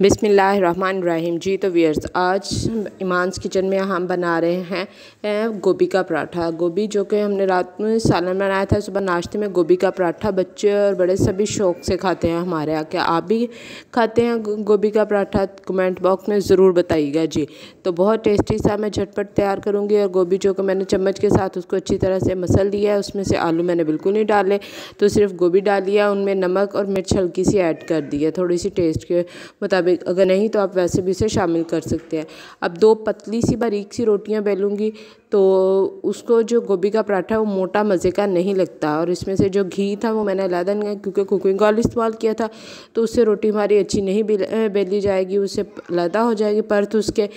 बिस्मिल्लाहिर्रहमानिर्रहीम। जी तो व्यूअर्स, आज इमान्स किचन में हम बना रहे हैं गोभी का पराठा। गोभी जो कि हमने रात में सालन बनाया था, सुबह नाश्ते में गोभी का पराठा बच्चे और बड़े सभी शौक़ से खाते हैं हमारे यहाँ। क्या आप भी खाते हैं गोभी का पराठा? कमेंट बॉक्स में ज़रूर बताइएगा जी। तो बहुत टेस्टी सा मैं झटपट तैयार करूँगी। और गोभी जो कि मैंने चम्मच के साथ उसको अच्छी तरह से मसल दिया है। उसमें से आलू मैंने बिल्कुल नहीं डाले, तो सिर्फ गोभी डाल लिया। उनमें नमक और मिर्च हल्की सी ऐड कर दी है, थोड़ी सी टेस्ट के मुताबिक। अगर नहीं तो आप वैसे भी इसे शामिल कर सकते हैं। अब 2 पतली सी बारीक सी रोटियां बेलूँगी, तो उसको जो गोभी का पराठा है वो मोटा मज़े का नहीं लगता। और इसमें से जो घी था वो मैंने अलग क्योंकि कुकिंग ऑयल इस्तेमाल किया था, तो उससे रोटी हमारी अच्छी नहीं बेली जाएगी, उससे अलग हो जाएगी परत उसके।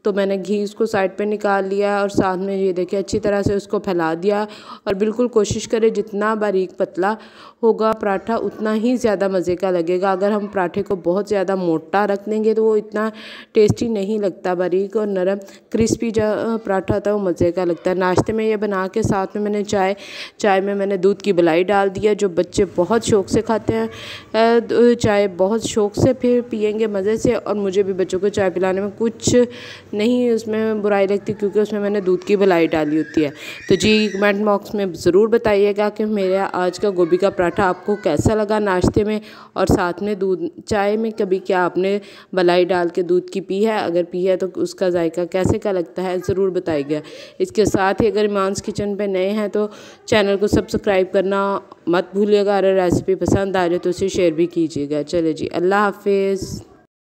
तो मैंने घी उसको साइड पे निकाल लिया और साथ में ये देखिए अच्छी तरह से उसको फैला दिया। और बिल्कुल कोशिश करें जितना बारीक पतला होगा पराठा उतना ही ज़्यादा मज़े का लगेगा। अगर हम पराठे को बहुत ज़्यादा मोटा रख देंगे तो वो इतना टेस्टी नहीं लगता। बारीक और नरम क्रिस्पी जो पराठा होता है वो मज़े का लगता है। नाश्ते में ये बना के साथ में मैंने चाय में मैंने दूध की मलाई डाल दिया, जो बच्चे बहुत शौक़ से खाते हैं। चाय बहुत शौक़ से फिर पियेंगे मज़े से। और मुझे भी बच्चों को चाय पिलाने में कुछ नहीं उसमें बुराई लगती, क्योंकि उसमें मैंने दूध की मलाई डाली होती है। तो जी कमेंट बॉक्स में ज़रूर बताइएगा कि मेरा आज का गोभी का पराठा आपको कैसा लगा नाश्ते में और साथ में दूध चाय में। कभी क्या आपने मलाई डाल के दूध की पी है? अगर पी है तो उसका जायका कैसे का लगता है ज़रूर बताइएगा। इसके साथ ही अगर इमान्स किचन पे नए हैं तो चैनल को सब्सक्राइब करना मत भूलिएगा। अगर रेसिपी पसंद आ जाए तो उसे शेयर भी कीजिएगा। चले जी, अल्लाह हाफिज़।